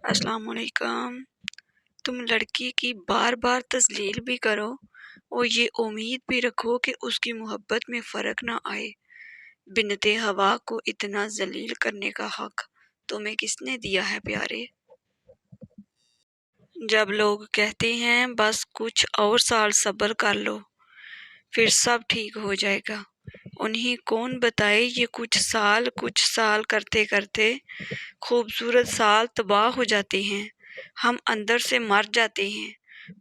السلام علیکم۔ تم لڑکی کی بار بار تذلیل بھی کرو اور یہ امید بھی رکھو کہ اس کی محبت میں فرق نہ آئے۔ بنت ہوا کو اتنا ذلیل کرنے کا حق تمہیں کس نے دیا ہے پیارے؟ جب لوگ کہتے ہیں بس کچھ اور سال صبر کر لو پھر سب ٹھیک ہو جائے گا، انہیں کون بتائے یہ کچھ سال کرتے کرتے خوبصورت سال تباہ ہو جاتے ہیں، ہم اندر سے مر جاتے ہیں،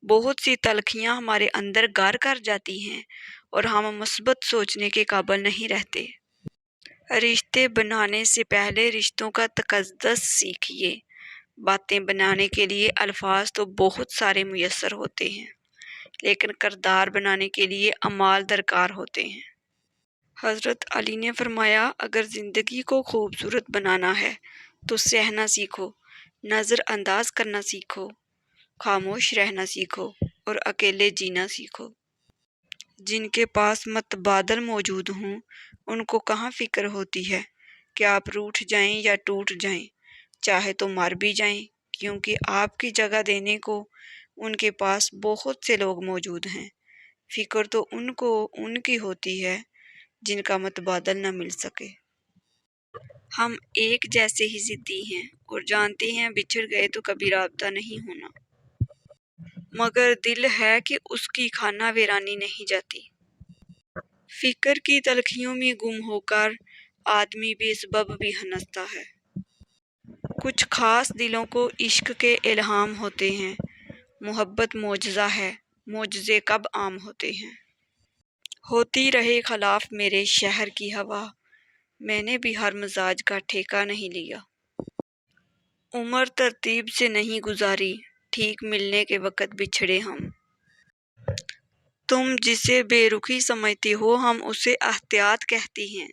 بہت سی تلخیاں ہمارے اندر غار کر جاتی ہیں اور ہم مثبت سوچنے کے قابل نہیں رہتے۔ رشتے بنانے سے پہلے رشتوں کا تقدس سیکھیے۔ باتیں بنانے کے لیے الفاظ تو بہت سارے میسر ہوتے ہیں، لیکن کردار بنانے کے لیے اعمال درکار ہوتے ہیں۔ حضرت علی نے فرمایا، اگر زندگی کو خوبصورت بنانا ہے تو سہنا سیکھو، نظر انداز کرنا سیکھو، خاموش رہنا سیکھو اور اکیلے جینا سیکھو۔ جن کے پاس متبادل موجود ہوں ان کو کہاں فکر ہوتی ہے کہ آپ روٹھ جائیں یا ٹوٹ جائیں، چاہے تو مر بھی جائیں، کیونکہ آپ کی جگہ دینے کو ان کے پاس بہت سے لوگ موجود ہیں۔ فکر تو ان کو ان کی ہوتی ہے جن کا متبادل نہ مل سکے۔ ہم ایک جیسے ہی ضدی ہیں اور جانتے ہیں بچھڑ گئے تو کبھی رابطہ نہیں ہونا، مگر دل ہے کہ اس کی خانہ ویرانی نہیں جاتی۔ فکر کی تلخیوں میں گم ہو کر آدمی بے سبب بھی ہنستا ہے۔ کچھ خاص دلوں کو عشق کے الہام ہوتے ہیں۔ محبت معجزہ ہے، معجزے کب عام ہوتے ہیں۔ ہوتی رہے خلاف میرے شہر کی ہوا، میں نے بھی ہر مزاج کا ٹھیکہ نہیں لیا۔ عمر ترتیب سے نہیں گزاری، ٹھیک ملنے کے وقت بچھڑے ہم۔ تم جسے بے رخی سمجھتی ہو ہم اسے احتیاط کہتی ہیں۔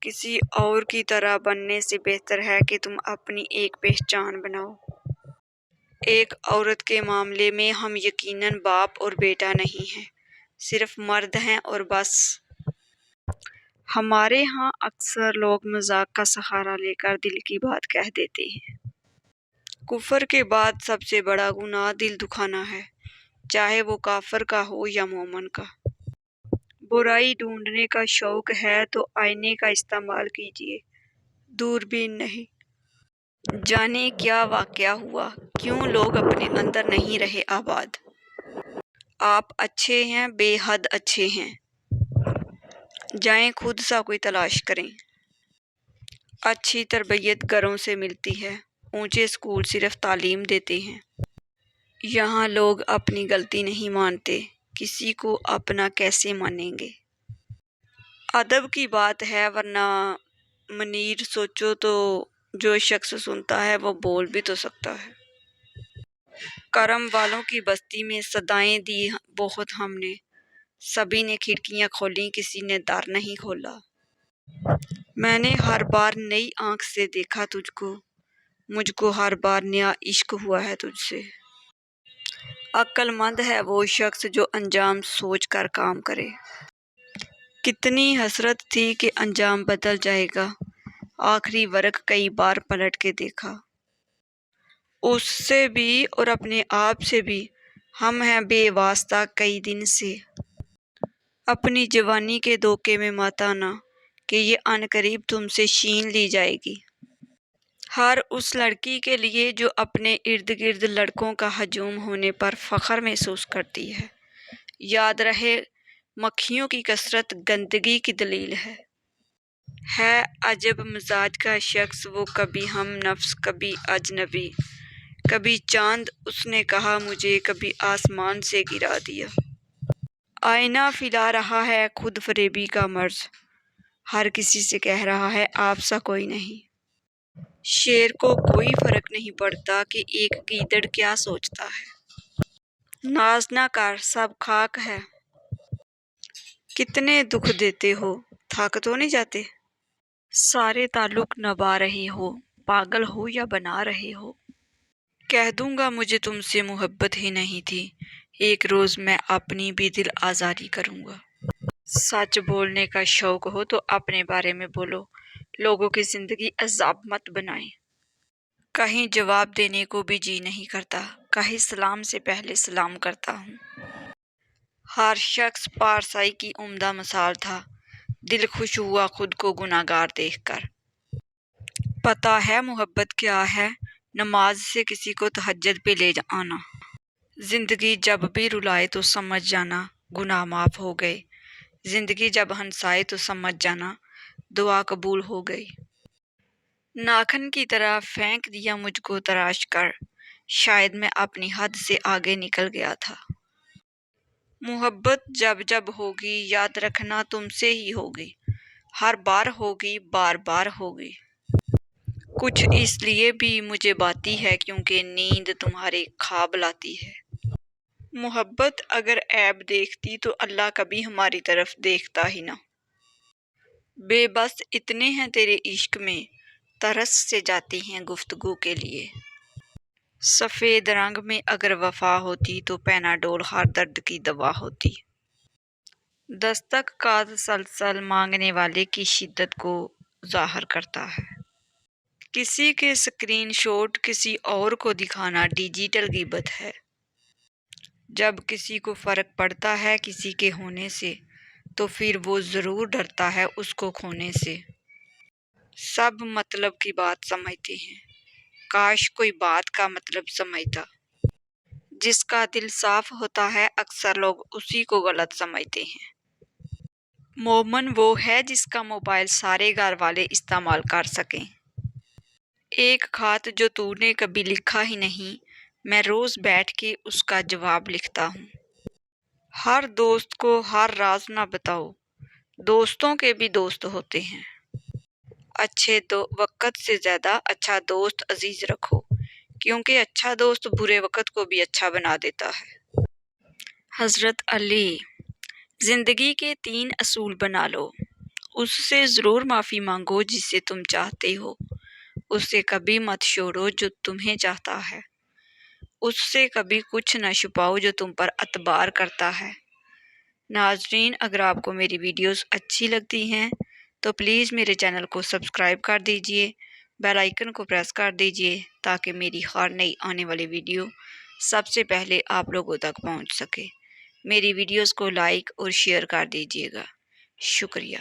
کسی اور کی طرح بننے سے بہتر ہے کہ تم اپنی ایک پہچان بناؤ۔ ایک عورت کے معاملے میں ہم یقیناً باپ اور بیٹا نہیں ہیں، صرف مرد ہیں اور بس۔ ہمارے ہاں اکثر لوگ مذاق کا سہارا لے کر دل کی بات کہہ دیتے ہیں۔ کفر کے بعد سب سے بڑا گناہ دل دکھانا ہے، چاہے وہ کافر کا ہو یا مومن کا۔ برائی ڈھونڈنے کا شوق ہے تو آئینے کا استعمال کیجیے، دوربین نہیں۔ جانے کیا واقعہ ہوا، کیوں لوگ اپنے اندر نہیں رہے آباد۔ آپ اچھے ہیں، بے حد اچھے ہیں، جائیں خود سا کوئی تلاش کریں۔ اچھی تربیت گھروں سے ملتی ہے، اونچے اسکول صرف تعلیم دیتے ہیں۔ یہاں لوگ اپنی غلطی نہیں مانتے، کسی کو اپنا کیسے مانیں گے۔ ادب کی بات ہے، ورنہ منیر سوچو تو جو شخص سنتا ہے وہ بول بھی تو سکتا ہے۔ کرم والوں کی بستی میں صدائیں دی بہت ہم نے، سبھی نے کھڑکیاں کھولیں کسی نے در نہیں کھولا۔ میں نے ہر بار نئی آنکھ سے دیکھا تجھ کو، مجھ کو ہر بار نیا عشق ہوا ہے تجھ سے۔ عقل مند ہے وہ شخص جو انجام سوچ کر کام کرے۔ کتنی حسرت تھی کہ انجام بدل جائے گا، آخری ورق کئی بار پلٹ کے دیکھا۔ اس سے بھی اور اپنے آپ سے بھی ہم ہیں بے واسطہ کئی دن سے۔ اپنی جوانی کے دھوکے میں مت آنا کہ یہ عنقریب تم سے چھین لی جائے گی۔ ہر اس لڑکی کے لیے جو اپنے ارد گرد لڑکوں کا ہجوم ہونے پر فخر محسوس کرتی ہے، یاد رہے مکھیوں کی کثرت گندگی کی دلیل ہے۔ عجب مزاج کا شخص وہ، کبھی ہم نفس کبھی اجنبی، کبھی چاند اس نے کہا مجھے، کبھی آسمان سے گرا دیا۔ آئینہ پھیلا رہا ہے خود فریبی کا مرض، ہر کسی سے کہہ رہا ہے آپ سا کوئی نہیں۔ شیر کو کوئی فرق نہیں پڑتا کہ ایک گیدڑ کیا سوچتا ہے۔ ناز نہ کر، سب خاک ہے۔ کتنے دکھ دیتے ہو، تھک تو نہیں جاتے؟ سارے تعلق نبھا رہے ہو، پاگل ہو یا بنا رہے ہو۔ کہہ دوں گا مجھے تم سے محبت ہی نہیں تھی، ایک روز میں اپنی بھی دل آزاری کروں گا۔ سچ بولنے کا شوق ہو تو اپنے بارے میں بولو، لوگوں کی زندگی عذاب مت بنائیں۔ کہیں جواب دینے کو بھی جی نہیں کرتا، کہیں سلام سے پہلے سلام کرتا ہوں۔ ہر شخص پارسائی کی عمدہ مثال تھا، دل خوش ہوا خود کو گناہ گار دیکھ کر۔ پتہ ہے محبت کیا ہے؟ نماز سے کسی کو تہجد پہ لے آنا۔ زندگی جب بھی رلائے تو سمجھ جانا گناہ معاف ہو گئے، زندگی جب ہنسائے تو سمجھ جانا دعا قبول ہو گئی۔ ناخن کی طرح پھینک دیا مجھ کو تراش کر، شاید میں اپنی حد سے آگے نکل گیا تھا۔ محبت جب جب ہوگی یاد رکھنا تم سے ہی ہوگی، ہر بار ہوگی بار بار ہوگی۔ کچھ اس لیے بھی مجھے باتی ہے کیونکہ نیند تمہارے خواب لاتی ہے۔ محبت اگر عیب دیکھتی تو اللہ کبھی ہماری طرف دیکھتا ہی نہ۔ بے بس اتنے ہیں تیرے عشق میں، ترس سے جاتی ہیں گفتگو کے لیے۔ سفید رنگ میں اگر وفا ہوتی تو پیناڈول ہر درد کی دوا ہوتی۔ دستک کا تسلسل مانگنے والے کی شدت کو ظاہر کرتا ہے۔ کسی کے اسکرین شاٹ کسی اور کو دکھانا ڈیجیٹل غیبت ہے۔ جب کسی کو فرق پڑتا ہے کسی کے ہونے سے تو پھر وہ ضرور ڈرتا ہے اس کو کھونے سے۔ سب مطلب کی بات سمجھتے ہیں، کاش کوئی بات کا مطلب سمجھتا۔ جس کا دل صاف ہوتا ہے اکثر لوگ اسی کو غلط سمجھتے ہیں۔ مومن وہ ہے جس کا موبائل سارے گھر والے استعمال کر سکیں۔ ایک خط جو تو نے کبھی لکھا ہی نہیں، میں روز بیٹھ کے اس کا جواب لکھتا ہوں۔ ہر دوست کو ہر راز نہ بتاؤ، دوستوں کے بھی دوست ہوتے ہیں۔ اچھے وقت سے زیادہ اچھا دوست عزیز رکھو، کیونکہ اچھا دوست برے وقت کو بھی اچھا بنا دیتا ہے۔ حضرت علی۔ زندگی کے 3 اصول بنا لو، اس سے ضرور معافی مانگو جسے تم چاہتے ہو، اس سے کبھی مت چھوڑو جو تمہیں چاہتا ہے، اس سے کبھی کچھ نہ چھپاؤ جو تم پر اعتبار کرتا ہے۔ ناظرین، اگر آپ کو میری ویڈیوز اچھی لگتی ہیں تو پلیز میرے چینل کو سبسکرائب کر دیجئے، بیل آئیکن کو پریس کر دیجئے تاکہ میری ہر نئی آنے والی ویڈیو سب سے پہلے آپ لوگوں تک پہنچ سکے۔ میری ویڈیوز کو لائک اور شیئر کر دیجئے گا، شکریہ۔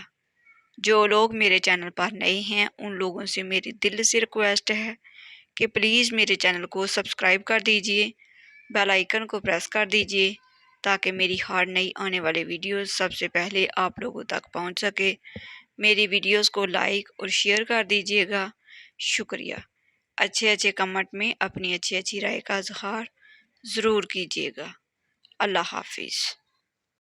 جو لوگ میرے چینل پر نئے ہیں ان لوگوں سے میری دل سے ریکویسٹ ہے کہ پلیز میرے چینل کو سبسکرائب کر دیجئے، بیل آئیکن کو پریس کر دیجئے تاکہ میری ہر نئی آنے والی ویڈیوز سب سے پہلے آپ لوگوں تک پہنچ سکے۔ میری ویڈیوز کو لائک اور شیئر کر دیجئے گا، شکریہ۔ اچھے کمنٹ میں اپنی اچھی رائے کا اظہار ضرور کیجئے گا۔ اللہ حافظ۔